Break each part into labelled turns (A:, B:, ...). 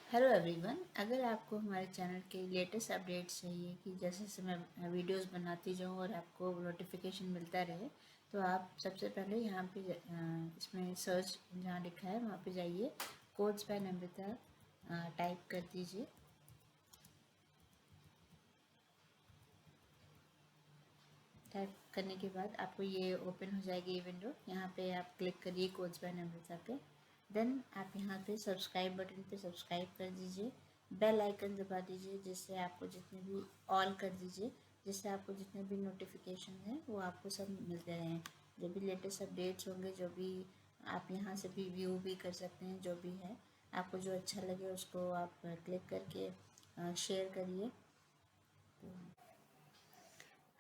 A: Hello everyone. अगर आपको हमारे चैनल के लेटेस्ट अपडेट्स चाहिए कि जैसे जैसे मैं वीडियोस बनाती जाऊँ और आपको नोटिफिकेशन मिलता रहे, तो आप सबसे पहले यहाँ पे इसमें सर्च जहाँ लिखा है वहाँ पे जाइए, कोड्स बाय नम्रता टाइप कर दीजिए। टाइप करने के बाद आपको ये ओपन हो जाएगी ये विंडो। यहाँ पे आप क्लिक करिए कोड्स बाय नम्रता पे। देन आप यहाँ पे सब्सक्राइब बटन पे सब्सक्राइब कर दीजिए, बेल आइकन दबा दीजिए, जिससे आपको जितने भी ऑल कर दीजिए, जिससे आपको जितने भी नोटिफिकेशन हैं वो आपको सब मिलते रहें। जो भी लेटेस्ट अपडेट्स होंगे, जो भी आप यहाँ से भी व्यू भी कर सकते हैं, जो भी है आपको जो अच्छा लगे उसको आप क्लिक करके शेयर करिए।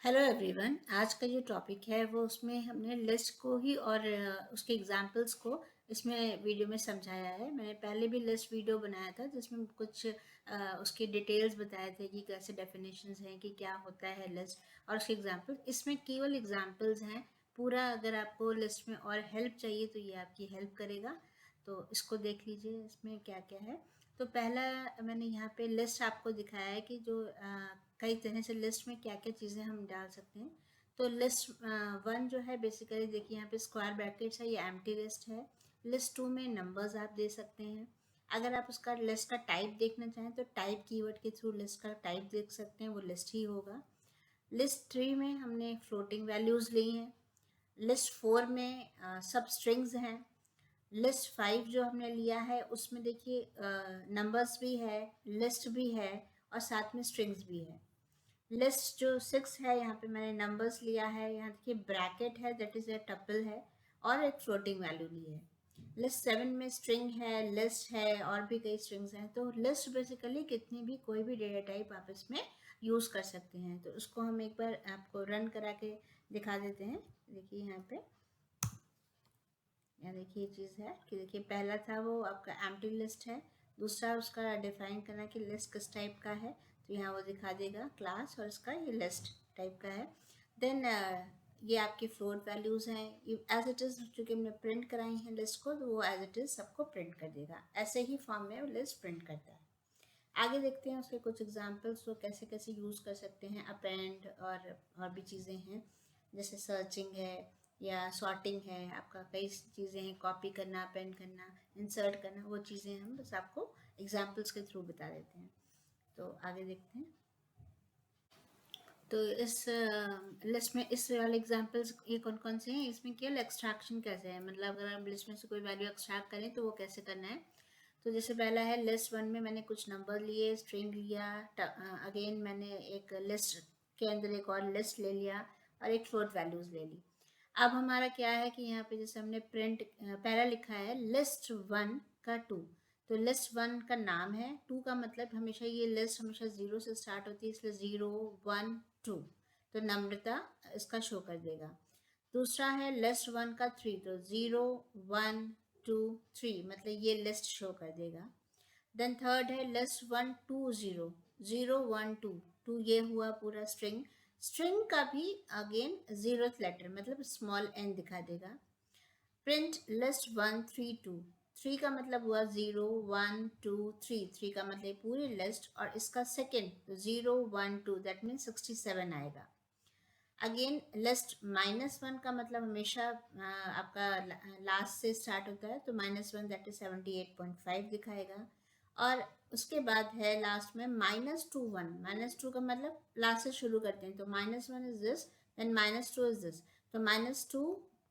A: Hello everyone. आज का जो टॉपिक है वो उसमें हमने लिस्ट को ही और उसके एग्जांपल्स को इसमें वीडियो में समझाया है। मैंने पहले भी लिस्ट वीडियो बनाया था जिसमें कुछ उसके डिटेल्स बताए थे कि कैसे डेफिनेशंस हैं, कि क्या होता है लिस्ट और उसके एग्जांपल। इसमें केवल एग्जांपल्स हैं। पूरा अगर आपको लिस्ट में और हेल्प चाहिए तो ये आपकी हेल्प करेगा। तो इसको देख लीजिए इसमें क्या क्या है। तो पहला मैंने यहाँ पे लिस्ट आपको दिखाया है कि जो कई तरह से लिस्ट में क्या क्या चीज़ें हम डाल सकते हैं। तो लिस्ट वन जो है बेसिकली देखिए यहाँ पे स्क्वायर ब्रैकेट्स है, ये एम्प्टी लिस्ट है। लिस्ट टू में नंबर्स आप दे सकते हैं। अगर आप उसका लिस्ट का टाइप देखना चाहें तो टाइप कीवर्ड के थ्रू लिस्ट का टाइप देख सकते हैं, वो लिस्ट ही होगा। लिस्ट थ्री में हमने फ्लोटिंग वैल्यूज़ ली हैं। लिस्ट फोर में सब स्ट्रिंग्स हैं। लिस्ट फाइव जो हमने लिया है उसमें देखिए नंबर्स भी है, लिस्ट भी है और साथ में स्ट्रिंग्स भी है। लिस्ट जो सिक्स है यहाँ पे मैंने नंबर्स लिया है, यहाँ देखिए ब्रैकेट है, दैट इज ए टपल है और एक फ्लोटिंग वैल्यू ली है। लिस्ट सेवन में स्ट्रिंग है, लिस्ट है और भी कई स्ट्रिंग्स हैं। तो लिस्ट बेसिकली कितनी भी कोई भी डेटा टाइप आप इसमें यूज कर सकते हैं। तो उसको हम एक बार आपको रन करा के दिखा देते हैं। देखिए यहाँ पे, यहाँ देखिए ये चीज़ है कि देखिए पहला था वो आपका एम्प्टी लिस्ट है, दूसरा उसका डिफाइन करना कि लिस्ट किस टाइप का है, तो यहाँ वो दिखा देगा क्लास और इसका ये लिस्ट टाइप का है। देन ये आपकी फ्लोट वैल्यूज़ हैं, एज इट इज़ चूँकि हमने प्रिंट कराई हैं लिस्ट को, तो वो एज इट इज़ सबको प्रिंट कर देगा। ऐसे ही फॉर्म में वो लिस्ट प्रिंट करता है। आगे देखते हैं उसके कुछ एग्जांपल्स, वो कैसे कैसे यूज़ कर सकते हैं। अपेंड और भी चीज़ें हैं, जैसे सर्चिंग है या सॉर्टिंग है, आपका कई चीज़ें हैं, कॉपी करना, अपेंड करना, इंसर्ट करना, वो चीज़ें हम बस आपको एग्जांपल्स के थ्रू बता देते हैं। तो आगे देखते हैं। तो इस लिस्ट में इस वाले एग्जांपल्स ये कौन कौन से हैं, इसमें केवल एक्सट्रैक्शन कैसे है, मतलब अगर हम लिस्ट में से कोई वैल्यू एक्सट्रैक्ट करें तो वो कैसे करना है। तो जैसे पहला है लिस्ट वन में मैंने कुछ नंबर लिए, स्ट्रिंग लिया, अगेन मैंने एक लिस्ट के अंदर एक और लिस्ट ले लिया और एक फ्लोट वैल्यूज ले ली। अब हमारा क्या है कि यहाँ पे जैसे हमने प्रिंट पहला लिखा है लिस्ट वन का टू, तो लिस्ट वन का नाम है, टू का मतलब हमेशा ये लिस्ट हमेशा जीरो से स्टार्ट होती है, इसलिए जीरो वन टू, तो नम्रता इसका शो कर देगा। दूसरा है लिस्ट वन का थ्री, तो जीरो वन टू थ्री, मतलब ये लिस्ट शो कर देगा। देन थर्ड है list one two zero, zero one two, two ये हुआ पूरा स्ट्रिंग। स्ट्रिंग का भी अगेन जीरोथ लेटर मतलब स्मॉल एन दिखा देगा। Print list one three two, three का मतलब हुआ zero one two three, three का मतलब पूरी लिस्ट और इसका second zero one two, that means 67 आएगा। अगेन लिस्ट माइनस वन का मतलब हमेशा आपका लास्ट से स्टार्ट होता है, तो माइनस वन दैट इज 78.5 दिखाएगा। और उसके बाद है लास्ट में minus two one, minus two का मतलब लास्ट से शुरू करते हैं, तो minus one is this, then minus two is this, तो माइनस टू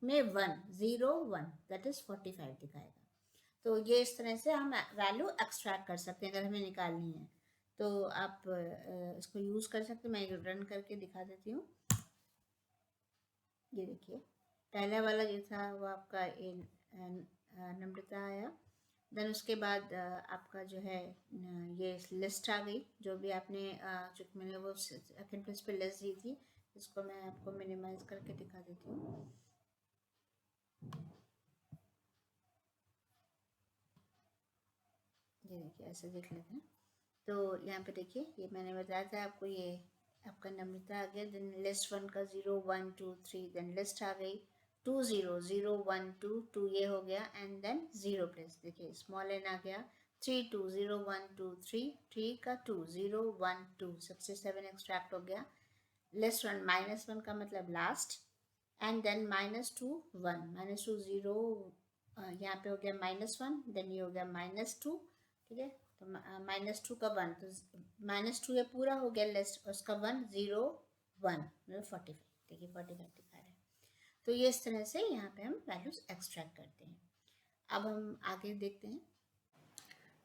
A: में one, zero one, that is 45 दिखाएगा। तो ये इस तरह से हम वैल्यू एक्सट्रैक्ट कर सकते हैं अगर हमें निकालनी है, तो आप इसको यूज़ कर सकते हैं। मैं रन करके दिखा देती हूँ। ये देखिए पहला वाला जो था वो आपका नम्रता आया। देन उसके बाद आपका जो है ये लिस्ट आ गई, जो भी आपने चूँकि मैंने वो सेकंड पेज पे लिस्ट दी थी, इसको मैं आपको मिनिमाइज करके दिखा देती हूँ। ये देखिए ऐसे देख लेते हैं। तो यहाँ पे देखिए ये मैंने बताया था आपको, ये आपका नम्रता आ गया। देन लिस्ट वन का zero one two three, then list आ गई two zero, zero one two, two ये हो गया, एंड देन जीरो प्लेस देखिए स्मॉल एन आ गया, 3 2 0 1 2 3, 3 का 2 0 1 2 सबसे 7 एक्सट्रैक्ट हो गया। लेस वन -1 का मतलब लास्ट, एंड देन -2 1 -2 0, यहाँ पे हो गया -1, देन ये हो गया -2, ठीक है। तो -2 का 1, तो -2 ये पूरा हो गया लिस्ट, उसका 1 0 1 मतलब 45, देखिए 45 दिखा रहा है। तो ये इस तरह से यहाँ पे हम वैल्यूज एक्सट्रैक्ट करते हैं। अब हम आगे देखते हैं।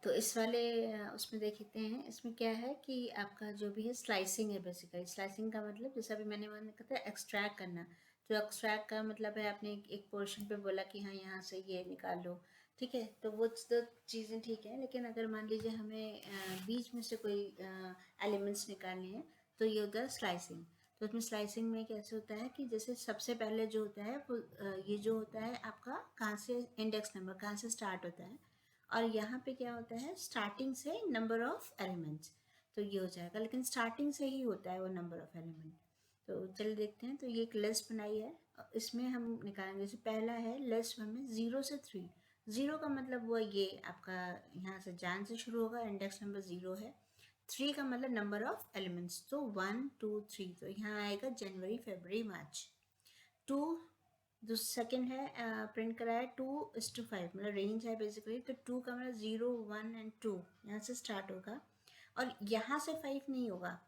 A: तो इस वाले उसमें देखते हैं, इसमें क्या है कि आपका जो भी है स्लाइसिंग है। बेसिकली स्लाइसिंग का मतलब जैसा भी मैंने कहा था एक्सट्रैक्ट करना। तो एक्सट्रैक्ट का मतलब है आपने एक पोर्शन पे बोला कि हाँ यहाँ से ये निकाल लो, ठीक है। तो वो तो चीज़ें ठीक है, लेकिन अगर मान लीजिए हमें बीच में से कोई एलिमेंट्स निकालने हैं तो ये होता है स्लाइसिंग। तो उसमें स्लाइसिंग में कैसे होता है कि जैसे सबसे पहले जो होता है वो ये जो होता है आपका कहाँ से इंडेक्स नंबर कहाँ से स्टार्ट होता है, और यहाँ पे क्या होता है स्टार्टिंग से नंबर ऑफ एलिमेंट्स। तो ये हो जाएगा, लेकिन स्टार्टिंग से ही होता है वो नंबर ऑफ एलिमेंट। तो चलिए देखते हैं। तो ये एक लिस्ट बनाई है, इसमें हम निकालेंगे। जैसे पहला है लिस्ट में 0 से 3। 0 का मतलब वो ये आपका यहाँ से जान से शुरू होगा, इंडेक्स नंबर 0 है। 3 का मतलब नंबर ऑफ एलिमेंट्स, तो 1 2 3, तो यहाँ आएगा जनवरी फरवरी मार्च। 2 जो सेकंड है प्रिंट करा है 2:5, मतलब रेंज है बेसिकली। तो 2 का मतलब 0 1 एंड 2 यहाँ से स्टार्ट होगा, और यहाँ से 5 नहीं होगा,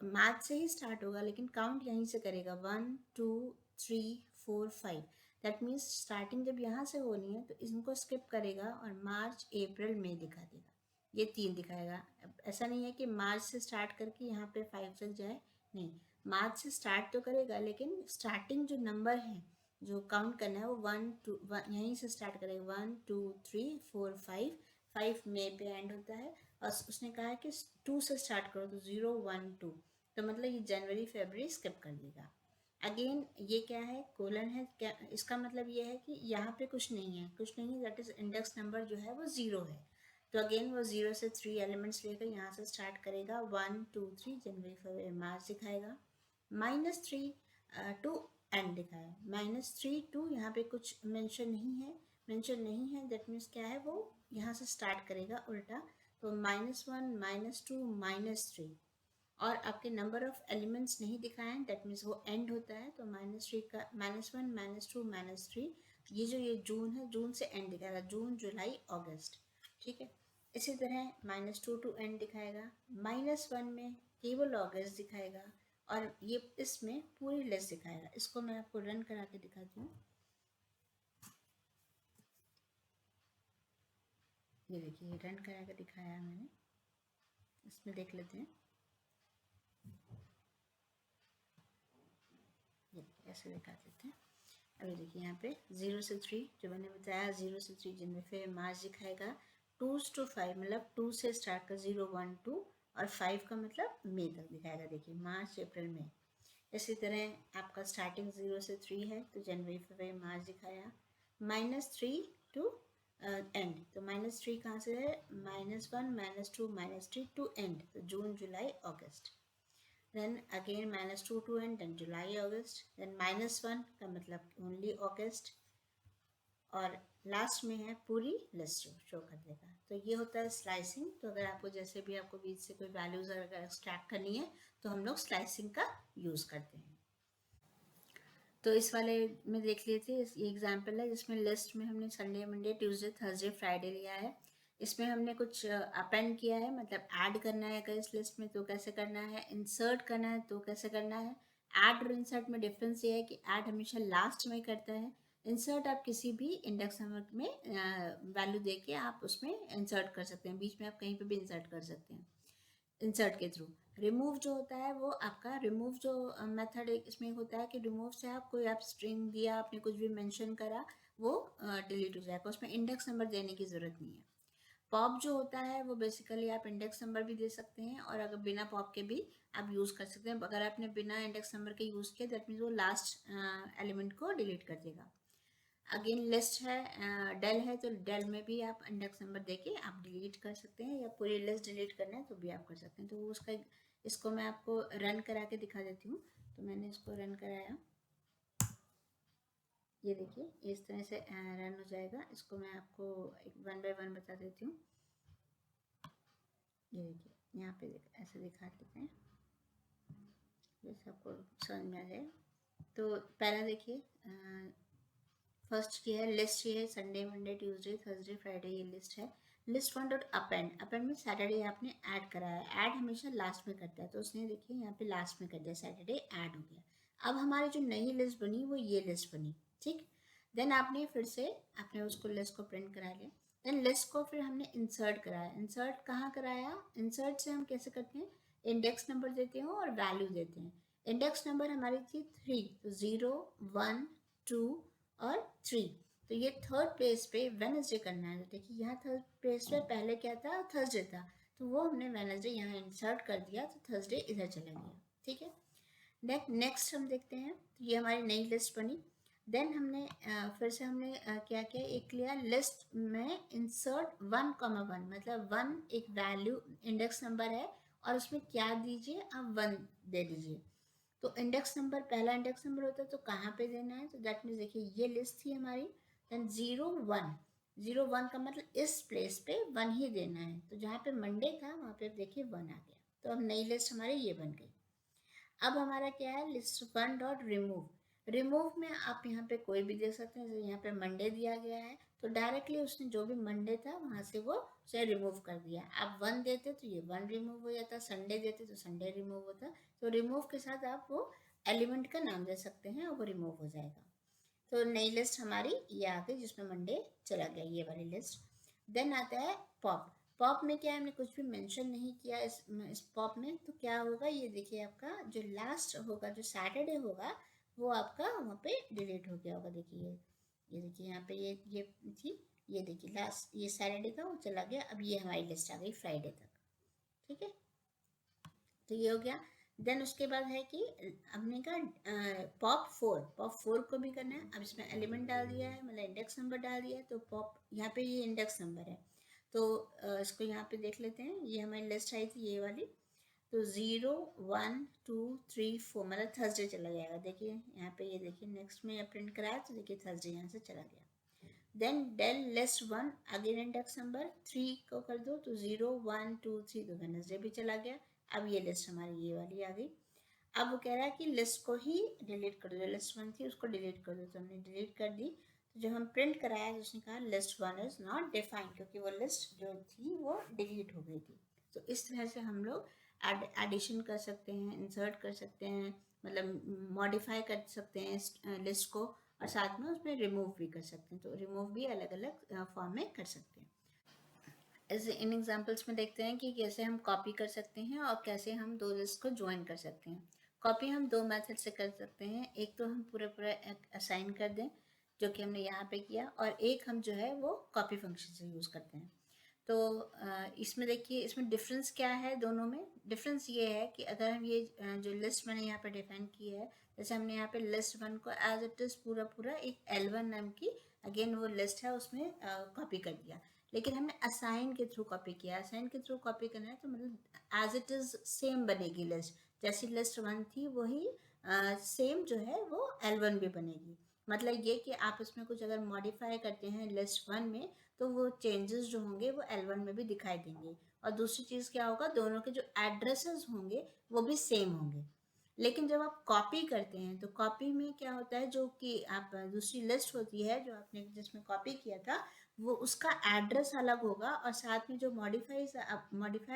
A: मार्च से ही स्टार्ट होगा, लेकिन काउंट यहीं से करेगा 1 2 3 4 5। दैट मीन्स स्टार्टिंग जब यहाँ से होनी है तो इनको स्किप करेगा और मार्च अप्रैल मई दिखा देगा, ये 3 दिखाएगा। ऐसा नहीं है कि मार्च से स्टार्ट करके यहाँ पे 5 तक जाए, नहीं, मार्च से स्टार्ट तो करेगा, लेकिन स्टार्टिंग जो नंबर है जो काउंट करना है वो 1 2 यहीं से स्टार्ट करेगा, 1 2 3 4 5, 5 मई पे एंड होता है। और उसने कहा है कि 2 से स्टार्ट करो, तो 0 1 2, तो मतलब ये जनवरी फरवरी स्किप कर देगा। अगेन ये क्या है कोलन है, क्या इसका मतलब ये है कि यहाँ पे कुछ नहीं है, कुछ नहीं है, दैट इज इंडेक्स नंबर जो है वो 0 है। तो अगेन वो 0 से 3 एलिमेंट्स लेकर यहाँ से स्टार्ट करेगा, 1 2 3 जनवरी फरवरी मार्च दिखाएगा। -3 टू एंड दिखाया, -3 टू यहाँ पे कुछ मेंशन नहीं है, मेंशन नहीं है, दैट मीन्स क्या है वो यहाँ से स्टार्ट करेगा उल्टा। तो -1 -2 -3, और आपके नंबर ऑफ एलिमेंट्स नहीं दिखाए हैं, दैट मीन्स वो एंड होता है। तो -3 का -1 -2 -3, ये जो ये जून है, जून से एंड दिखाएगा, जून जुलाई अगस्त, ठीक है। इसी तरह -2 टू एंड दिखाएगा, -1 में केवल अगस्त दिखाएगा, और ये इसमें पूरी लिस्ट दिखाएगा। इसको मैं आपको रन करा के दिखाती हूँ। ये देखिए रन करा के दिखाया है मैंने, इसमें देख लेते हैं। ये ऐसे दिखा देते हैं। अभी देखिए यहाँ पे 0 से 3 जो मैंने बताया, 0 से 3 जिनमें फिर मार्च दिखाएगा। 2 to 5 मतलब 2 से स्टार्ट कर 0 1 2, और 5 का मतलब मई तक दिखाएगा। देखिए मार्च अप्रैल मई। इसी तरह आपका स्टार्टिंग 0 से 3 है, तो जनवरी फरवरी मार्च दिखाया। -3 टू एंड, तो -3 कहाँ से है, -1 -2 -3 टू एंड, तो जून जुलाई अगस्त। then again -2 to end, then July August, then -1 का मतलब ओनली अगस्त, और लास्ट में है पूरी लिस्ट शो कर देगा। तो ये होता है स्लाइसिंग। तो अगर आपको जैसे भी आपको बीच से कोई वैल्यूज अगर एक्सट्रैक्ट करनी है तो हम लोग स्लाइसिंग का यूज़ करते हैं। तो इस वाले में देख लिए थे, ये एग्जाम्पल है जिसमें लिस्ट में हमने Sunday Monday Tuesday Thursday Friday लिया है। इसमें हमने कुछ अपेंड किया है, मतलब ऐड करना है अगर इस लिस्ट में तो कैसे करना है, इंसर्ट करना है तो कैसे करना है। ऐड और इंसर्ट में डिफरेंस ये है कि ऐड हमेशा लास्ट में करता है, इंसर्ट आप किसी भी इंडेक्स नंबर में वैल्यू दे के आप उसमें इंसर्ट कर सकते हैं, बीच में आप कहीं पे भी इंसर्ट कर सकते हैं इंसर्ट के थ्रू। रिमूव जो होता है वो आपका रिमूव जो मेथड इसमें होता है कि रिमूव से आप कोई आप स्ट्रिंग दिया, आपने कुछ भी मेंशन करा, वो डिलीट हो जाएगा, उसमें इंडेक्स नंबर देने की ज़रूरत नहीं है। पॉप जो होता है वो बेसिकली आप इंडेक्स नंबर भी दे सकते हैं, और अगर बिना पॉप के भी आप यूज़ कर सकते हैं। अगर आपने बिना इंडेक्स नंबर के यूज़ किया दैट मीन्स वो लास्ट एलिमेंट को डिलीट कर देगा। अगेन लिस्ट है, डेल है, तो डेल में भी आप इंडेक्स नंबर देके आप डिलीट कर सकते हैं, या पूरी लिस्ट डिलीट करना है तो भी आप कर सकते हैं। तो उसका इसको मैं आपको रन करा के दिखा देती हूँ। तो मैंने इसको रन कराया, ये देखिए इस तरह से रन हो जाएगा। इसको मैं आपको एक 1 by 1 बता देती हूँ। ये देखिए यहाँ पे ऐसे दिखा देते हैं जैसे आपको समझ में आ जाए। तो पहला देखिए फर्स्ट ये है लिस्ट, ये है Sunday Monday Tuesday Thursday Friday, ये लिस्ट है। लिस्ट वन डॉट अपेंड में सैटरडे आपने ऐड करा है, ऐड हमेशा लास्ट में करता है तो उसने देखिए यहाँ पे लास्ट में कर दिया, सैटरडे ऐड हो गया। अब हमारी जो नई लिस्ट बनी वो ये लिस्ट बनी, ठीक। देन आपने फिर से आपने उसको लिस्ट को प्रिंट करा लिया। देन लिस्ट को फिर हमने इंसर्ट कराया। इंसर्ट कहाँ कराया? इंसर्ट से हम कैसे करते हैं, इंडेक्स नंबर देते हैं और वैल्यू देते हैं। इंडेक्स नंबर हमारी थी 3, तो 0 1 2 और 3, तो ये थर्ड प्लेस पे वेनसडे करना है। तो देखिए यहाँ थर्ड प्लेस पे पहले क्या था, थर्सडे था, तो वो हमने वेनसडे यहाँ इंसर्ट कर दिया तो थर्सडे इधर चला गया, ठीक है। नेक्स्ट हम देखते हैं, तो ये हमारी नई लिस्ट बनी। देन हमने फिर से हमने क्या किया, एक लिया लिस्ट में इंसर्ट 1,1, मतलब 1 एक वैल्यू इंडेक्स नंबर है और उसमें क्या दीजिए, आप 1 दे दीजिए। तो इंडेक्स नंबर, पहला इंडेक्स नंबर होता है तो कहाँ पे देना है, तो दैट मीन्स देखिए ये लिस्ट थी हमारी। देन 0 1 का मतलब इस प्लेस पे 1 ही देना है, तो जहाँ पे मंडे था वहाँ पे देखिए 1 आ गया, तो अब नई लिस्ट हमारी ये बन गई। अब हमारा क्या है, list one dot remove. Remove में आप यहाँ पे कोई भी दे सकते हैं, जैसे यहाँ पे मंडे दिया गया है तो डायरेक्टली उसने जो भी मंडे था वहाँ से वो उसे रिमूव कर दिया। आप 1 देते तो ये 1 रिमूव हो जाता, संडे देते तो संडे रिमूव होता। तो रिमूव के साथ आप वो एलिमेंट का नाम दे सकते हैं और वो रिमूव हो जाएगा। तो नई लिस्ट हमारी ये आ गई जिसमें मंडे चला गया, ये वाली लिस्ट। देन आता है पॉप। पॉप में क्या है, हमने कुछ भी मेंशन नहीं किया इस पॉप में, तो क्या होगा, ये देखिए आपका जो लास्ट होगा, जो सैटरडे होगा वो आपका वहाँ पे डिलीट हो गया होगा। देखिए ये देखिए यहाँ पे ये थी, ये देखिए लास्ट ये सैटरडे था वो चला गया, अब ये हमारी लिस्ट आ गई फ्राइडे तक, ठीक है। तो ये हो गया। देन उसके बाद है कि हमने कहा पॉप फोर को भी करना है। अब इसमें एलिमेंट डाल दिया है, मतलब इंडेक्स नंबर डाल दिया है, तो पॉप यहाँ पे ये इंडेक्स नंबर है, तो इसको यहाँ पे देख लेते हैं। ये हमारी लिस्ट आई थी ये वाली, तो 0 1 2 3 4 मतलब थर्सडे चला जाएगा। देखिए यहाँ पे, ये देखिए नेक्स्ट में प्रिंट कराया तो देखिए थर्सडे यहाँ से चला गया। Then del list one, again index number 3 को कर दो तो 0 1 2 3, तो वेडनेसडे भी चला गया। अब ये लिस्ट हमारी ये वाली आ गई। अब वो कह रहा है कि लिस्ट को ही डिलीट कर दो, जो लिस्ट वन थी उसको डिलीट कर दो, तो हमने डिलीट कर दी। तो जब हम प्रिंट कराया तो उसने कहा list one is not defined, क्योंकि वो लिस्ट जो थी वो डिलीट हो गई थी। तो इस तरह से हम लोग एडिशन कर सकते हैं, इंसर्ट कर सकते हैं, मतलब मॉडिफाई कर सकते हैं लिस्ट को, और साथ में उसमें रिमूव भी कर सकते हैं। तो रिमूव भी अलग अलग फॉर्म में कर सकते हैं। ऐसे इन एग्जांपल्स में देखते हैं कि कैसे हम कॉपी कर सकते हैं और कैसे हम दो लिस्ट को ज्वाइन कर सकते हैं। कॉपी हम दो मेथड से कर सकते हैं, एक तो हम पूरा पूरा असाइन कर दें जो कि हमने यहाँ पे किया, और एक हम जो है वो कॉपी फंक्शन से यूज़ करते हैं। तो इसमें देखिए इसमें डिफरेंस क्या है, दोनों में डिफरेंस ये है कि अगर हम ये जो लिस्ट मैंने यहाँ पे डिफाइन की है, जैसे हमने यहाँ पे लिस्ट वन को एज इट इज़ पूरा पूरा एक L1 नाम की अगेन वो लिस्ट है उसमें कॉपी कर दिया, लेकिन हमने असाइन के थ्रू कॉपी किया। असाइन के थ्रू कॉपी करना है तो मतलब एज इट इज़ सेम बनेगी लिस्ट, जैसी लिस्ट वन थी वही सेम जो है वो L1 भी बनेगी। मतलब ये कि आप इसमें कुछ अगर मॉडिफाई करते हैं लिस्ट वन में तो वो चेंजेस जो होंगे वो L1 में भी दिखाई देंगे। और दूसरी चीज़ क्या होगा, दोनों के जो एड्रेसेस होंगे वो भी सेम होंगे। लेकिन जब आप कॉपी करते हैं तो कॉपी में क्या होता है, जो कि आप दूसरी लिस्ट होती है जो आपने जिसमें कॉपी किया था वो उसका एड्रेस अलग होगा, और साथ में जो मॉडिफाई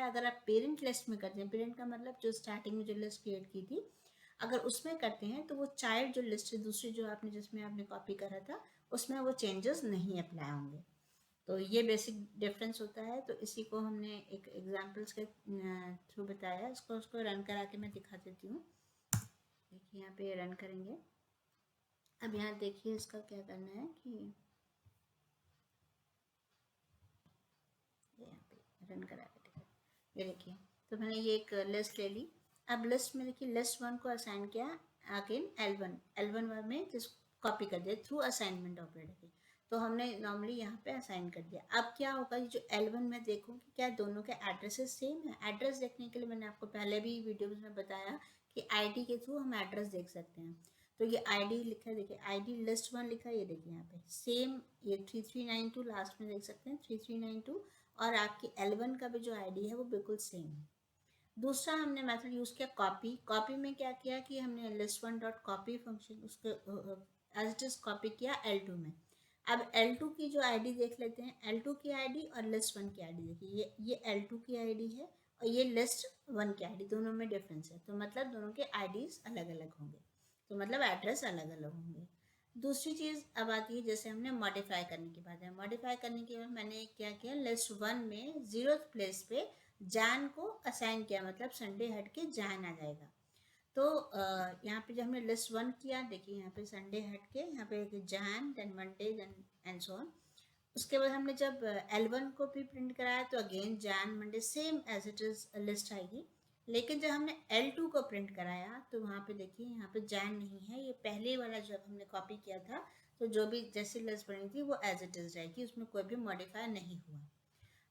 A: अगर आप पेरेंट लिस्ट में करते हैं, पेरेंट का मतलब जो स्टार्टिंग में जो लिस्ट क्रिएट की थी अगर उसमें करते हैं तो वो चाइल्ड जो लिस्ट है दूसरी जो आपने जिसमें आपने कॉपी करा था उसमें वो चेंजेस नहीं अप्लाई होंगे। तो ये बेसिक डिफरेंस होता है। तो इसी को हमने एक एग्जांपल्स के थ्रू बताया, उसको रन करा के मैं दिखा देती हूँ। देखिए यहाँ पे रन करेंगे। अब यहाँ देखिए इसका क्या करना है कि यहाँ पे रन करा के दिखा, ये देखिए तो मैंने ये एक लिस्ट ले ली। अब लिस्ट में देखिए लिस्ट वन को असाइन किया अगेन L1 में जिस कॉपी कर दिया थ्रू असाइनमेंट ऑपरेटर, तो हमने नॉर्मली यहाँ पे असाइन कर दिया। अब क्या होगा, ये जो L1 में देखूँ कि क्या दोनों के एड्रेसेस सेम है। एड्रेस देखने के लिए मैंने आपको पहले भी वीडियोज़ में बताया कि ID के थ्रू हम एड्रेस देख सकते हैं। तो ये ID लिखा है, देखिए ID लिस्ट वन लिखा है, ये देखिए यहाँ पे सेम, ये 3392 लास्ट में देख सकते हैं 3392, और आपकी L1 का भी जो आईडी है वो बिल्कुल सेम है। दूसरा हमने मेथड यूज़ किया कॉपी। कॉपी में क्या किया कि हमने list1.copy फंक्शन उसको एज इट इज़ कॉपी किया L2 में। अब L2 की जो आईडी देख लेते हैं, L2 की आईडी और list1 की आईडी देखिए, ये L2 की आईडी है और ये list1 की आईडी, दोनों में डिफरेंस है, तो मतलब दोनों के आईडीज अलग अलग होंगे, तो मतलब एड्रेस अलग अलग होंगे। दूसरी चीज़ अब आती है, जैसे हमने मॉडिफाई करने की बात है, मॉडिफाई करने के बाद मैंने क्या किया, list1 में 0th प्लेस पे जैन को असाइन किया, मतलब संडे हट के जैन आ जाएगा। तो यहाँ पे जब हमने list1 किया, देखिए यहाँ पे संडे हट के यहाँ पे Jan, then Monday, then and so on. उसके बाद हमने जब L1 को भी प्रिंट कराया तो again Jan Monday same as it is list आएगी। लेकिन जब हमने L2 को प्रिंट कराया तो वहाँ पे देखिए यहाँ पे जैन नहीं है, ये पहले वाला जब हमने कॉपी किया था, तो जो भी जैसी लिस्ट बनी थी वो एज इट इज़ रहेगी, उसमें कोई भी मॉडिफाई नहीं हुआ।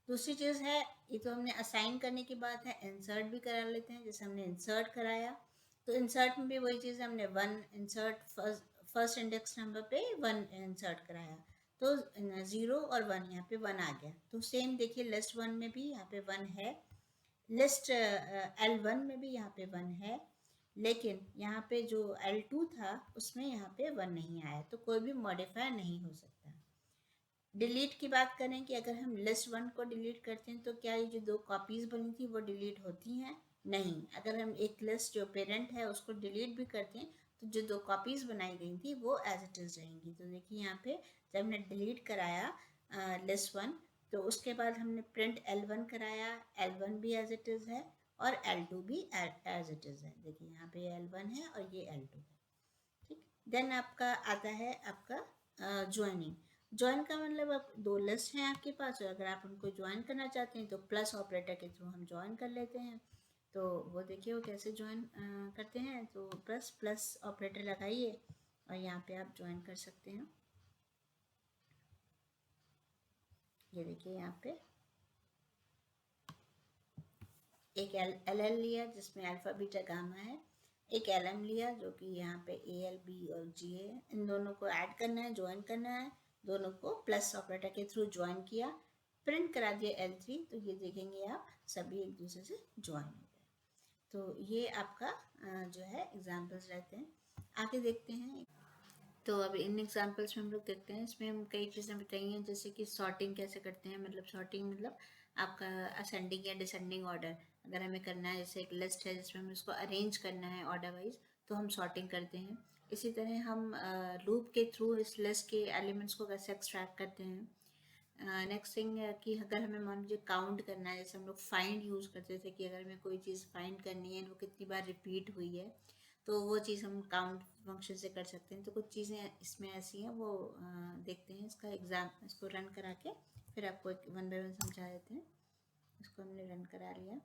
A: दूसरी चीज़ है, ये तो हमने असाइन करने की बात है, इंसर्ट भी करा लेते हैं। जैसे हमने इंसर्ट कराया तो इंसर्ट में भी वही चीज़, हमने one insert first index number पे वन इंसर्ट कराया, तो 0 और 1 यहाँ पे 1 आ गया। तो सेम देखिए list1 में भी यहाँ पे 1 है, लिस्ट L1 में भी यहाँ पे 1 है, लेकिन यहाँ पे जो L2 था उसमें यहाँ पे 1 नहीं आया, तो कोई भी मॉडिफाई नहीं हो सकता। डिलीट की बात करें कि अगर हम list1 को डिलीट करते हैं तो क्या ये जो दो कॉपीज़ बनी थी वो डिलीट होती हैं? नहीं। अगर हम एक लिस्ट जो पेरेंट है उसको डिलीट भी करते हैं तो जो दो कॉपीज़ बनाई गई थी वो एज इट इज़ रहेंगी। तो देखिए यहाँ पे जब हमने डिलीट कराया list1, तो उसके बाद हमने प्रिंट L1 कराया, L1 भी एज इट इज़ है और L2 भी एज इट इज़ है। देखिए यहाँ पे L1 है और ये L2 है। ठीक, देन आपका आता है आपका ज्वाइनिंग। ज्वाइन का मतलब अब दो लिस्ट हैं आपके पास और अगर आप उनको ज्वाइन करना चाहते हैं तो प्लस ऑपरेटर के थ्रू हम ज्वाइन कर लेते हैं। तो वो देखिए वो कैसे ज्वाइन करते हैं, तो प्लस प्लस ऑपरेटर लगाइए और यहाँ पे आप ज्वाइन कर सकते हैं। ये देखिए यहाँ पे एक एल एल लिया जिसमें अल्फ़ा बीटा गामा है, एक एल एम लिया जो कि यहाँ पे ए एल बी और जी है, इन दोनों को ऐड करना है, ज्वाइन करना है, दोनों को प्लस ऑपरेटर के थ्रू ज्वाइन किया, प्रिंट करा दिया L3, तो ये देखेंगे आप सभी एक दूसरे से ज्वाइन हो गए। तो ये आपका जो है एग्जाम्पल्स रहते हैं। आगे देखते हैं। तो अब इन एग्जाम्पल्स में हम लोग देखते हैं, इसमें हम कई चीज़ें बताई हैं, जैसे कि सॉर्टिंग कैसे करते हैं, मतलब सॉर्टिंग मतलब आपका असेंडिंग या डिसेंडिंग ऑर्डर अगर हमें करना है, जैसे एक लिस्ट है जिसमें हमें उसको अरेंज करना है ऑर्डर वाइज, तो हम सॉर्टिंग करते हैं। इसी तरह हम लूप के थ्रू इस लिस्ट के एलिमेंट्स को कैसे एक्सट्रैक्ट करते हैं। नेक्स्ट थिंग कि अगर हमें मान लीजिए काउंट करना है, जैसे हम लोग फाइंड यूज़ करते थे कि अगर हमें कोई चीज़ फाइंड करनी है वो कितनी बार रिपीट हुई है, तो वो चीज़ हम काउंट फंक्शन से कर सकते हैं। तो कुछ चीज़ें इसमें ऐसी हैं, वो देखते हैं, इसका एग्जाम इसको रन करा के फिर आपको एक वन बाय वन समझा देते हैं। इसको हमने रन करा लिया।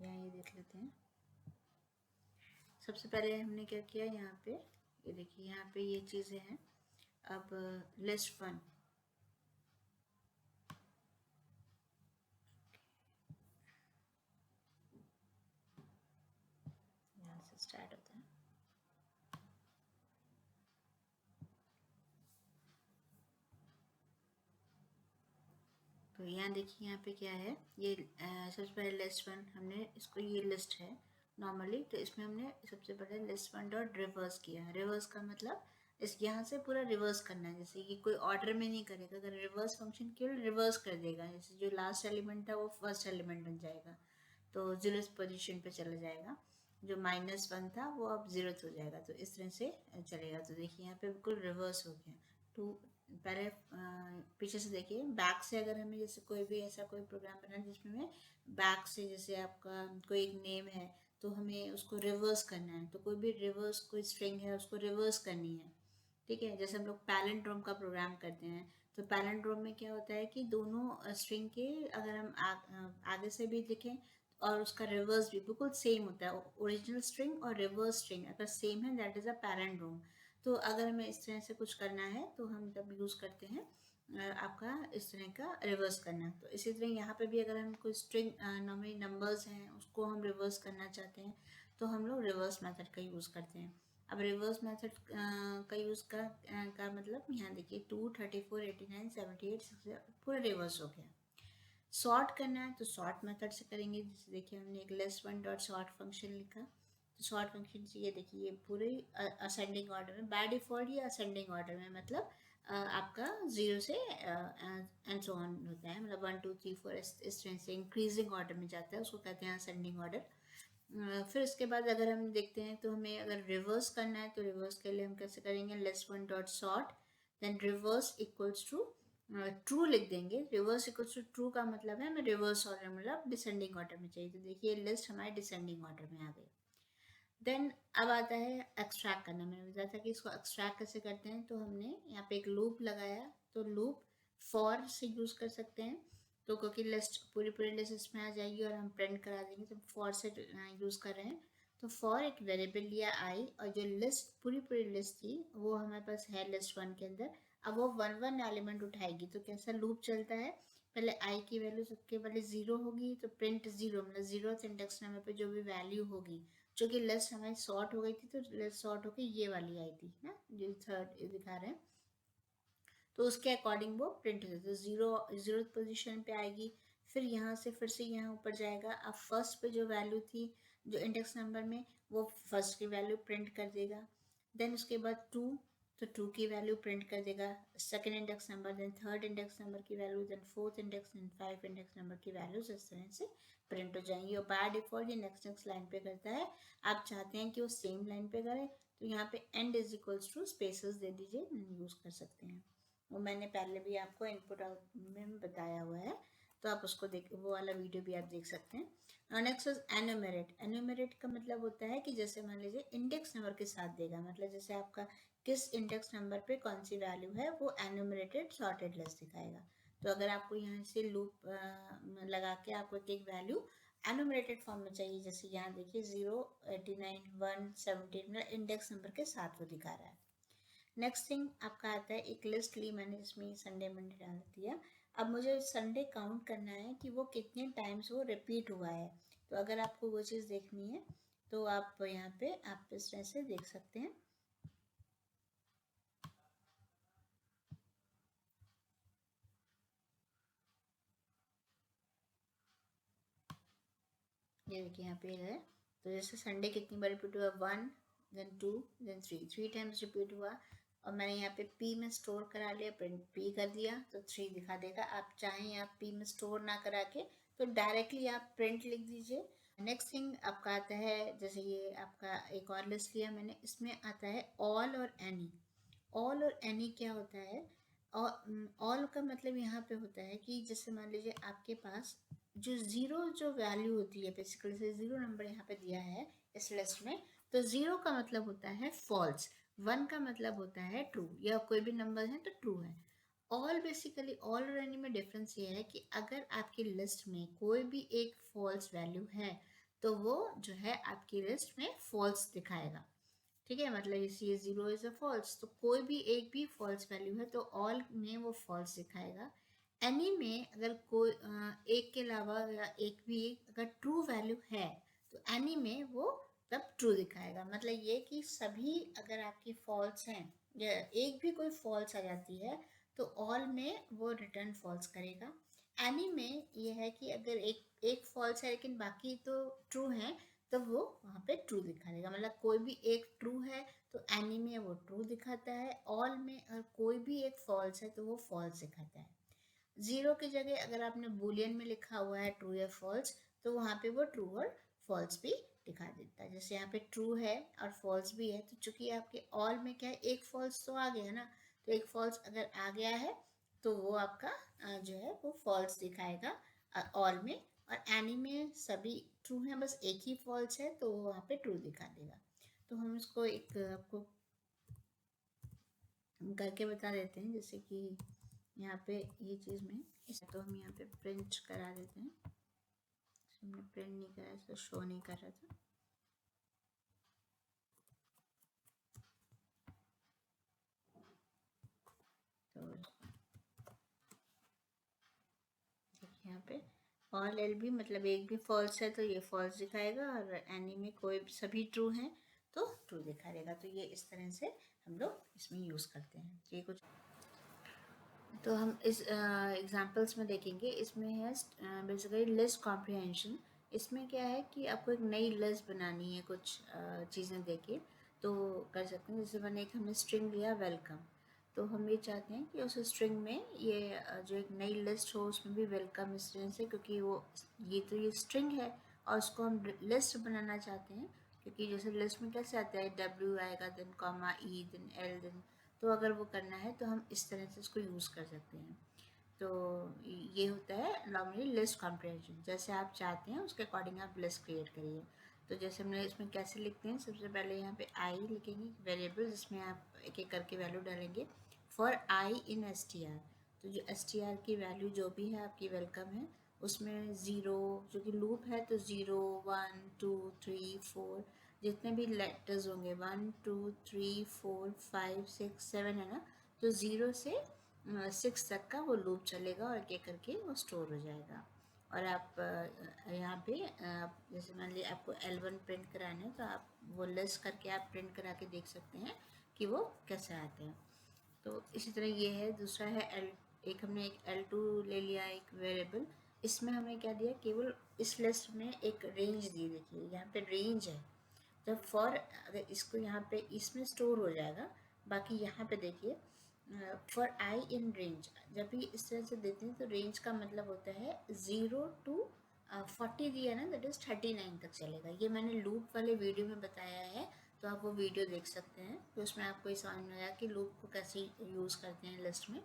A: यहाँ ये देख लेते हैं। सबसे पहले हमने क्या किया, यहाँ पे ये देखिए यहाँ पे ये चीज़ें हैं। अब list1 यहाँ से स्टार्ट होता है। तो यहाँ देखिए यहाँ पे क्या है, ये सबसे पहले list1 हमने इसको, ये लिस्ट है नॉर्मली, तो इसमें हमने सबसे पहले list1 डॉट रिवर्स किया। रिवर्स का मतलब इस यहाँ से पूरा रिवर्स करना है, जैसे कि कोई ऑर्डर में नहीं करेगा। अगर रिवर्स फंक्शन केवल रिवर्स कर देगा, जैसे जो लास्ट एलिमेंट था वो फर्स्ट एलिमेंट बन जाएगा, तो 0th पोजीशन पे चला जाएगा, जो -1 था वो अब 0th हो जाएगा, तो इस तरह से चलेगा। तो देखिए यहाँ पे बिल्कुल रिवर्स हो गया। टू पहले पीछे से देखिए, बैक से अगर हमें जैसे कोई भी ऐसा कोई प्रोग्राम बनाना है जिसमें हमें बैक से, जैसे आपका कोई एक नेम है तो हमें उसको रिवर्स करना है, तो कोई भी रिवर्स कोई स्ट्रिंग है उसको रिवर्स करनी है। ठीक है, जैसे हम लोग पैलेंड्रोम का प्रोग्राम करते हैं, तो पैलेंड्रोम में क्या होता है कि दोनों स्ट्रिंग के अगर हम आगे से भी लिखें और उसका रिवर्स भी बिल्कुल सेम होता है, ओरिजिनल स्ट्रिंग और रिवर्स स्ट्रिंग अगर सेम है, दैट इज़ अ पैलेंड्रोम। तो अगर हमें इस तरह से कुछ करना है तो हम तब यूज़ करते हैं आपका इस तरह का रिवर्स करना। तो इसी तरह यहाँ पे भी अगर हम कोई स्ट्रिंग नॉर्मली नंबर्स हैं उसको हम रिवर्स करना चाहते हैं, तो हम लोग रिवर्स मेथड का यूज़ करते हैं। अब रिवर्स मेथड का यूज़ का मतलब यहाँ देखिए 2, 34, 89, 78, 60 पूरा रिवर्स हो गया। सॉर्ट करना है तो सॉर्ट मेथड से करेंगे। जैसे देखिए हमने एक less one dot sort function लिखा, तो सॉर्ट फंक्शन से ये देखिए ये पूरे असेंडिंग ऑर्डर में, बाय डिफॉल्ट ये असेंडिंग ऑर्डर में, मतलब आपका 0 से एंड सो ऑन होता है, मतलब 1 2 3 4 इस तरह से इंक्रीजिंग ऑर्डर में जाता है, उसको कहते हैं असेंडिंग ऑर्डर। फिर उसके बाद अगर हम देखते हैं तो हमें अगर रिवर्स करना है तो रिवर्स के लिए हम कैसे करेंगे, less one dot sort then reverse equals to true लिख देंगे। रिवर्स इक्वल्स टू ट्रू का मतलब है हमें रिवर्स ऑर्डर, मतलब डिसेंडिंग ऑर्डर में चाहिए। तो देखिए लिस्ट हमारी डिसेंडिंग ऑर्डर में आ गई। देन अब आता है एक्सट्रैक्ट करना। मैंने बताया था कि इसको एक्सट्रैक्ट कैसे करते हैं, तो हमने यहाँ पे एक लूप लगाया, तो लूप फॉर से यूज़ कर सकते हैं, तो क्योंकि लिस्ट पूरी लिस्ट इसमें आ जाएगी और हम प्रिंट करा देंगे, तो फॉर से यूज़ कर रहे हैं। तो फॉर एक वेरिएबल लिया आई, और जो लिस्ट पूरी लिस्ट थी वो हमारे पास है लिस्ट वन के अंदर। अब वो वन एलिमेंट उठाएगी, तो कैसा लूप चलता है, पहले आई की वैल्यू सबके पहले 0 होगी, तो प्रिंट 0, मतलब 0th इंडेक्स नंबर पे जो भी वैल्यू होगी, जो कि लिस्ट हमारी सॉर्ट हो गई थी, तो लिस्ट सॉर्ट होकर ये वाली आई थी ना, जो थर्ड दिखा रहे हैं, तो उसके अकॉर्डिंग वो प्रिंट हो जाता है। जीरो पोजीशन पे आएगी, फिर यहाँ से फिर से यहाँ ऊपर जाएगा। अब फर्स्ट पे जो वैल्यू थी जो इंडेक्स नंबर में, वो फर्स्ट की वैल्यू प्रिंट कर देगा। देन उसके बाद 2, तो 2 की वैल्यू प्रिंट कर देगा second index number, then third index number की value, then fourth index, then 5 index number की वैल्यूज इस तरह से प्रिंट हो जाएंगी। और बाय डिफॉल्ट ये नेक्स्ट लाइन पे करता है। आप चाहते हैं कि वो सेम लाइन पे करे, तो यहाँ पे end is equals to spaces दे दीजिए, यूज़ कर सकते हैं। वो मैंने पहले भी आपको इनपुट में बताया हुआ है, तो आप उसको देख, वो वाला वीडियो भी आप देख सकते हैं। Next is enumerate. एन्यूमरेट का मतलब होता है कि जैसे मान लीजिए इंडेक्स नंबर के साथ देगा, मतलब जैसे आपका किस इंडेक्स नंबर पे कौन सी वैल्यू है, वो एन्यूमरेटेड सॉर्टेड लिस्ट दिखाएगा। तो अगर आपको यहाँ से लूप लगा के आपको एक वैल्यू एन्यूमरेटेड फॉर्म में चाहिए, जैसे यहाँ देखिए 0, 89, 1, 17, मतलब इंडेक्स नंबर के साथ वो दिखा रहा है। नेक्स्ट थिंग आपका आता है एक लिस्ट ली मैंने, इसमें संडे मंडे डाल दिया। अब मुझे संडे काउंट करना है कि वो कितने टाइम्स वो रिपीट हुआ है। तो अगर आपको वो चीज़ देखनी है तो आप यहाँ पे आप इस तरह से देख सकते हैं। ये देखिए यहाँ पे है, तो जैसे संडे कितनी बार रिपीट हुआ, 1 देन 2 देन 3 टाइम्स रिपीट हुआ। और मैंने यहाँ पे पी में स्टोर करा लिया, प्रिंट पी कर दिया, तो 3 दिखा देगा। आप चाहें आप पी में स्टोर ना करा के तो डायरेक्टली आप प्रिंट लिख दीजिए। नेक्स्ट थिंग आपका आता है, जैसे ये आपका एक और लिस्ट लिया मैंने, इसमें आता है ऑल और एनी। ऑल और एनी क्या होता है, और ऑल का मतलब यहाँ पे होता है कि जैसे मान लीजिए आपके पास जो ज़ीरो जो वैल्यू होती है, बेसिकली से ज़ीरो नंबर यहाँ पे दिया है इस लिस्ट में, तो ज़ीरो का मतलब होता है फॉल्स, 1 का मतलब होता है ट्रू, या कोई भी नंबर है तो ट्रू है। ऑल बेसिकली ऑल और एनी में डिफरेंस ये है कि अगर आपकी लिस्ट में कोई भी एक फॉल्स वैल्यू है तो वो जो है आपकी लिस्ट में फॉल्स दिखाएगा। ठीक है, मतलब ये 0 इज अ फॉल्स, तो कोई भी एक भी फॉल्स वैल्यू है तो ऑल में वो फॉल्स दिखाएगा। एनी में अगर कोई एक के अलावा या एक भी अगर ट्रू वैल्यू है तो एनी में वो तब ट्रू दिखाएगा। मतलब ये कि सभी अगर आपकी फॉल्स हैं या एक भी कोई फॉल्स आ जाती है तो ऑल में वो रिटर्न फॉल्स करेगा। एनी में ये है कि अगर एक फॉल्स है लेकिन बाकी तो ट्रू है, तो वो वहाँ पे ट्रू दिखा देगा। मतलब कोई भी एक ट्रू है तो एनी में वो ट्रू दिखाता है, ऑल में अगर कोई भी एक फॉल्स है तो वो फॉल्स दिखाता है। ज़ीरो की जगह अगर आपने बूलियन में लिखा हुआ है ट्रू या फॉल्स, तो वहाँ पे वो ट्रू और फॉल्स भी दिखा देता है। जैसे यहाँ पे ट्रू है और फॉल्स भी है, तो चूंकि आपके ऑल में क्या है, एक फॉल्स तो आ गया ना, तो एक फॉल्स अगर आ गया है तो वो आपका जो है वो फॉल्स दिखाएगा ऑल में, और एनी में सभी ट्रू हैं, बस एक ही फॉल्स है तो वो वहाँ पे ट्रू दिखा देगा। तो हम इसको एक आपको करके बता देते हैं, जैसे कि यहाँ पे ये चीज़ में इस, तो हम यहाँ पे प्रिंट करा देते हैं। हमने प्रिंट नहीं करा, तो शो नहीं कर रहा था। तो यहाँ पे ऑल एल भी मतलब एक भी फॉल्स है तो ये फॉल्स दिखाएगा, और एनी में कोई सभी ट्रू हैं तो ट्रू दिखा देगा। तो ये इस तरह से हम लोग इसमें यूज़ करते हैं। ये कुछ तो हम इस एग्जांपल्स में देखेंगे। इसमें है बेसिकली लिस्ट कॉम्प्रिहेंशन। इसमें क्या है कि आपको एक नई लिस्ट बनानी है, कुछ चीज़ें देके तो कर सकते हैं। जैसे मैंने एक हमने स्ट्रिंग लिया वेलकम, तो हम ये चाहते हैं कि उस स्ट्रिंग में ये जो एक नई लिस्ट हो उसमें भी वेलकम इस तरह से, क्योंकि वो ये स्ट्रिंग है और उसको हम लिस्ट बनाना चाहते हैं। क्योंकि जैसे लिस्ट में कैसे आता है W आएगा, then comma E, then L, then, तो अगर वो करना है तो हम इस तरह से इसको यूज़ कर सकते हैं। तो ये होता है नॉर्मली लिस्ट कॉम्प्रिहेंशन। जैसे आप चाहते हैं उसके अकॉर्डिंग आप लिस्ट क्रिएट करिए। तो जैसे हमने इसमें कैसे लिखते हैं, सबसे पहले यहाँ पे आई लिखेंगे वेरिएबल, जिसमें आप एक एक करके वैल्यू डालेंगे फॉर आई इन str। तो जो str की वैल्यू जो भी है आपकी वेलकम है उसमें 0, जो कि लूप है तो 0 1 2 3 4 जितने भी लेटर्स होंगे 1 2 3 4 5 6 7 है ना, तो 0 से 6 तक का वो लूप चलेगा और एक एक करके वो स्टोर हो जाएगा। और आप यहाँ पे जैसे मान लीजिए आपको L1 प्रिंट कराना है तो आप वो लिस्ट करके आप प्रिंट करा के देख सकते हैं कि वो कैसे आते हैं। तो इसी तरह ये है। दूसरा है एक हमने एक L2 ले लिया एक वेरिएबल। इसमें हमने क्या दिया, केवल इस लिस्ट में एक रेंज दी। देखिए यहाँ पे रेंज है, जब फॉर अगर इसको यहाँ पे इसमें स्टोर हो जाएगा। बाकी यहाँ पे देखिए फॉर आई इन रेंज, जब भी इस तरह से देते हैं तो रेंज का मतलब होता है 0 to 40 दिया ना, दैट इज़ 39 तक चलेगा। ये मैंने लूप वाले वीडियो में बताया है, तो आप वो वीडियो देख सकते हैं। तो उसमें आपको ये समझ में आया कि लूप को कैसे यूज़ करते हैं लिस्ट में।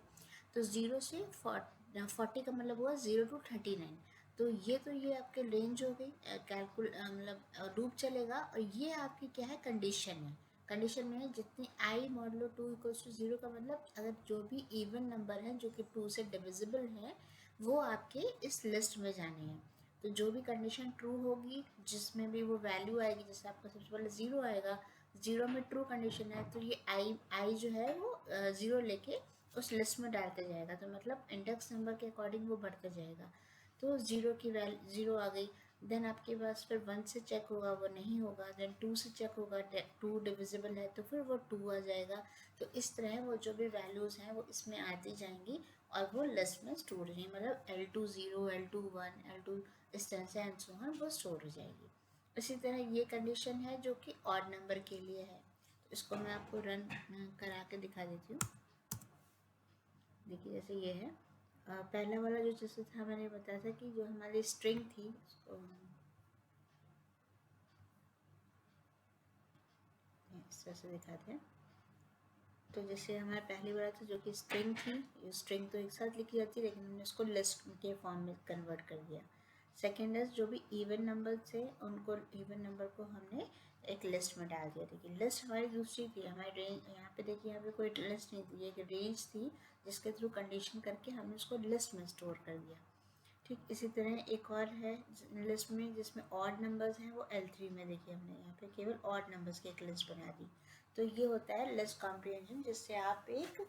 A: तो 0 से 40 का मतलब हुआ 0 to 39। तो ये आपके रेंज हो गई, मतलब लूप चलेगा। और ये आपकी क्या है, कंडीशन है। कंडीशन में है जितनी आई मॉडलो 2 इक्वल्स टू 0 का मतलब अगर जो भी इवन नंबर हैं जो कि 2 से डिविजिबल हैं वो आपके इस लिस्ट में जाने हैं। तो जो भी कंडीशन ट्रू होगी, जिसमें भी वो वैल्यू आएगी, जैसे आपका सबसे पहले 0 आएगा, 0 में ट्रू कंडीशन है तो ये आई जो है वो 0 लेके उस लिस्ट में डालते जाएगा। तो मतलब इंडेक्स नंबर के अकॉर्डिंग वो बढ़ते जाएगा। तो 0 की वैल्यू 0 आ गई। देन आपके पास फिर 1 से चेक होगा, वो नहीं होगा। देन 2 से चेक होगा, 2 डिविजिबल है तो फिर वो 2 आ जाएगा। तो इस तरह वो जो भी वैल्यूज़ हैं वो इसमें आती जाएंगी और वो लिस्ट में स्टोर हो जाएंगी। मतलब L2 0, L2 1, L2 इस तरह से एंड सो ऑन वो स्टोर हो जाएगी। इसी तरह ये कंडीशन है जो कि ऑड नंबर के लिए है। तो इसको मैं आपको रन करा के दिखा देती हूँ। देखिए जैसे ये है पहला वाला जो जैसे था, मैंने बताया था कि जो हमारी स्ट्रिंग थी उसको इस तरह से दिखाते हैं। तो जैसे हमारा पहली वाला था जो कि स्ट्रिंग थी, स्ट्रिंग तो एक साथ लिखी जाती है लेकिन हमने उसको लिस्ट के फॉर्म में कन्वर्ट कर दिया। सेकेंड है जो भी इवन नंबर थे उनको, इवन नंबर को हमने एक लिस्ट में डाल दिया। देखिए लिस्ट हमारी दूसरी थी, हमारी रेंज यहाँ पे देखिए यहाँ पे कोई लिस्ट नहीं थी, एक रेंज थी जिसके थ्रू कंडीशन करके हमने उसको लिस्ट में स्टोर कर दिया। ठीक इसी तरह एक और है लिस्ट में जिसमें ऑड नंबर्स हैं, वो L3 में देखिए हमने यहाँ पे केवल ऑड नंबर्स की एक लिस्ट बना दी। तो ये होता है लिस्ट कॉम्प्रिहेंशन, जिससे आप एक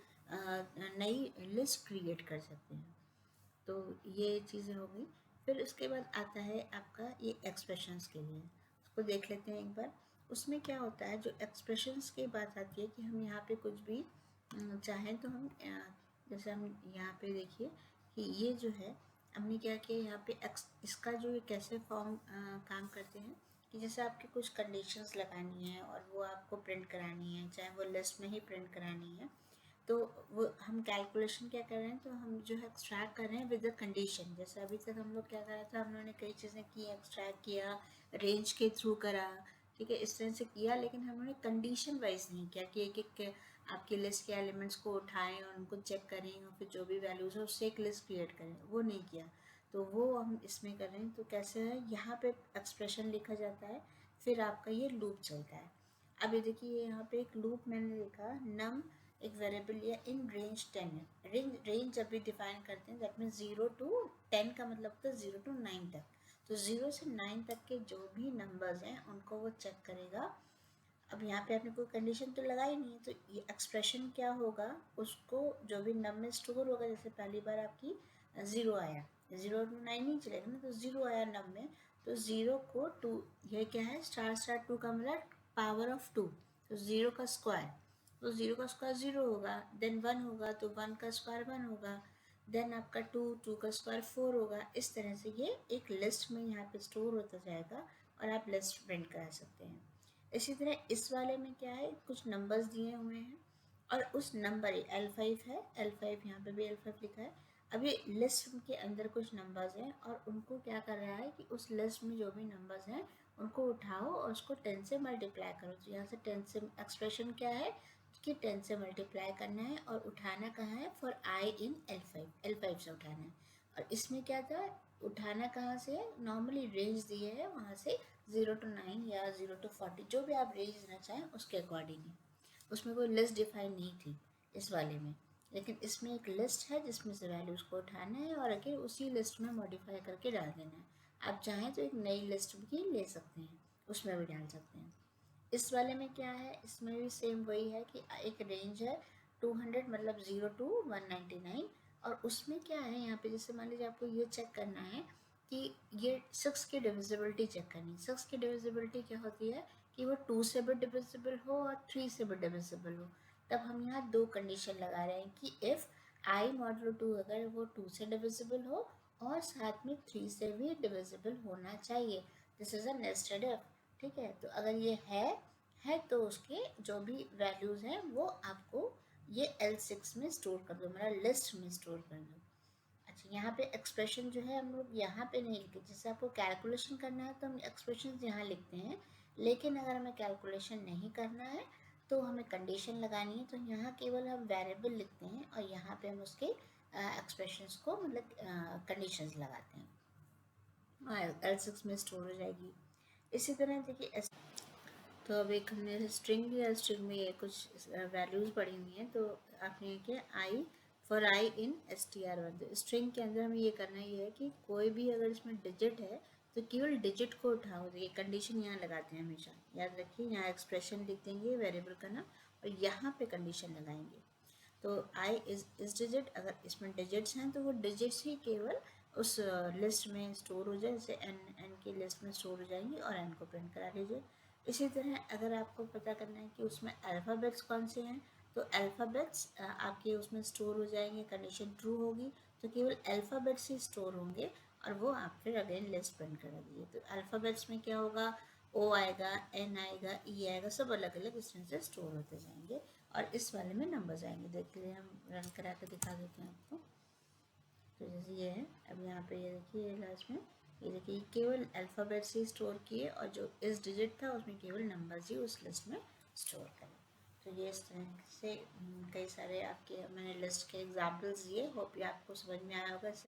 A: नई लिस्ट क्रिएट कर सकते हैं। तो ये चीज़ें हो गई। फिर उसके बाद आता है आपका ये एक्सप्रेशंस के लिए, उसको देख लेते हैं एक बार। उसमें क्या होता है, जो एक्सप्रेशंस की बात आती है कि हम यहाँ पे कुछ भी चाहें तो हम जैसे हम यहाँ पे देखिए कि ये जो है हमने क्या किया यहाँ पे इसका जो कैसे फॉर्म काम करते हैं कि जैसे आपकी कुछ कंडीशंस लगानी है और वो आपको प्रिंट करानी है, चाहे वो लिस्ट में ही प्रिंट करानी है। तो वो हम कैलकुलेशन क्या कर रहे हैं, तो हम जो है एक्सट्रैक्ट कर रहे हैं विद द कंडीशन। जैसे अभी तक हम लोग क्या कर रहा था, हम लोगों ने कई चीज़ें की, एक्सट्रैक्ट किया, रेंज के थ्रू करा, ठीक है, इस तरह से किया। लेकिन हम लोगों ने कंडीशन वाइज नहीं किया कि एक एक आपकी लिस्ट के एलिमेंट्स को उठाएं और उनको चेक करें और फिर जो भी वैल्यूज़ है उससे एक लिस्ट क्रिएट करें, वो नहीं किया। तो वो हम इसमें कर रहे हैं। तो कैसे है, यहाँ पे एक्सप्रेशन लिखा जाता है, फिर आपका ये लूप चलता है। अब ये देखिए यहाँ पे एक लूप मैंने लिखा, नम एक वेरिएबल लिया इन रेंज 10 है। रेंज जब भी डिफाइन करते हैं दैट मीन 0 to 10 का मतलब होता है 0 to 9 तक। तो 0 से 9 तक के जो भी नंबर्स हैं उनको वो चेक करेगा। अब यहाँ पे आपने कोई कंडीशन तो लगाई नहीं है, तो ये एक्सप्रेशन क्या होगा, उसको जो भी नंबर स्टोर होगा, जैसे पहली बार आपकी 0 आया, 0 to 9 नहीं चलेगा ना, तो 0 आया नम में, तो 0 को 2, ये क्या है स्टार स्टार 2 का मतलब पावर ऑफ 2, तो 0 का स्क्वायर, तो 0 का स्क्वायर 0 होगा, देन 1 होगा तो 1 का स्क्वायर 1 होगा, देन आपका 2 का स्क्वायर 4 होगा। इस तरह से ये एक लिस्ट में यहाँ पे स्टोर होता जाएगा और आप लिस्ट प्रिंट करा सकते हैं। इसी तरह इस वाले में क्या है, कुछ नंबर्स दिए हुए हैं और उस नंबर L5 है, L5 यहाँ पे भी L5 लिखा है। अब ये लिस्ट के अंदर कुछ नंबर्स हैं और उनको क्या कर रहा है कि उस लिस्ट में जो भी नंबर्स हैं उनको उठाओ और उसको 10 से मल्टीप्लाई करो। तो यहाँ से 10 से एक्सप्रेशन क्या है कि 10 से मल्टीप्लाई करना है और उठाना कहाँ है, फॉर आई इन L5 से उठाना है। और इसमें क्या था, उठाना कहाँ से है, नॉर्मली रेंज दिए है वहाँ से 0 to 9 या 0 to 40, जो भी आप रेंज देना चाहें उसके अकॉर्डिंग है। उसमें कोई लिस्ट डिफाइन नहीं थी इस वाले में, लेकिन इसमें एक लिस्ट है जिसमें से वैल्यूज को उठाना है और आगे उसी लिस्ट में मॉडिफाई करके डाल देना है। आप चाहें तो एक नई लिस्ट भी ले सकते हैं, उसमें भी डाल सकते हैं। इस वाले में क्या है, इसमें भी सेम वही है कि एक रेंज है 200 मतलब 0 to 199, और उसमें क्या है यहाँ पे, जैसे मान लीजिए आपको ये चेक करना है कि ये 6 की डिविजिबिलिटी चेक करनी है। 6 की डिविजिबिलिटी क्या होती है कि वो 2 से भी डिविजिबल हो और 3 से भी डिविजिबल हो। तब हम यहाँ दो कंडीशन लगा रहे हैं कि इफ़ आई मॉडलो 2 अगर वो 2 से डिविजिबल हो और साथ में 3 से भी डिविजिबल होना चाहिए, this is a nested if. ठीक है, तो अगर ये है तो उसके जो भी वैल्यूज़ हैं वो आपको ये L6 में स्टोर कर दो, मतलब लिस्ट में स्टोर कर दो। अच्छा, यहाँ पे एक्सप्रेशन जो है हम लोग यहाँ पे नहीं लिखते, जैसे आपको कैलकुलेशन करना है तो हम एक्सप्रेशन यहाँ लिखते हैं, लेकिन अगर हमें कैलकुलेशन नहीं करना है तो हमें कंडीशन लगानी है, तो यहाँ केवल हम वेरिएबल लिखते हैं और यहाँ पे हम उसके एक्सप्रेशंस को मतलब कंडीशंस लगाते हैं और L6 में स्टोर हो जाएगी। इसी तरह देखिए, तो अब एक हमने स्ट्रिंग लिया, स्ट्रिंग में ये कुछ वैल्यूज़ पड़ी हुई हैं, तो आपने क्या I for I in str1, तो स्ट्रिंग के अंदर हमें ये करना ये है कि कोई भी अगर इसमें डिजिट है तो केवल डिजिट को उठाओ। तो ये कंडीशन यहाँ लगाते हैं हमेशा, याद रखिए, यहाँ एक्सप्रेशन लिख देंगे वेरिएबल का नाम और यहाँ पे कंडीशन लगाएंगे। तो आई इस डिजिट, अगर इसमें डिजिट्स हैं तो वो डिजिट्स ही केवल उस लिस्ट में स्टोर हो जाए, जैसे एन की लिस्ट में स्टोर हो जाएंगी और एन को प्रिंट करा लीजिए। इसी तरह अगर आपको पता करना है कि उसमें अल्फ़ाबेट्स कौन से हैं, तो अल्फ़ाबेट्स आपके उसमें स्टोर हो जाएंगे, कंडीशन ट्रू होगी तो केवल अल्फ़ाबेट्स ही स्टोर होंगे और वो आप फिर अगेन लिस्ट प्रिंट करा दीजिए। तो अल्फ़ाबेट्स में क्या होगा, ओ आएगा, एन आएगा, ई आएगा, सब अलग अलग इस तरह से स्टोर होते जाएंगे और इस वाले में नंबर्स आएंगे। देखिए हम रन करा कर दिखा देते हैं आपको। तो जैसे ये है, अब यहाँ पे ये देखिए लास्ट में, ये देखिए केवल अल्फ़ाबेट्स ही स्टोर किए और जो इस डिजिट था उसमें केवल नंबर्स ही उस लिस्ट में स्टोर करें। तो ये इस तरह से कई सारे आपके मैंने लिस्ट के एग्जाम्पल्स दिए, होप ये आपको समझ में आया होगा।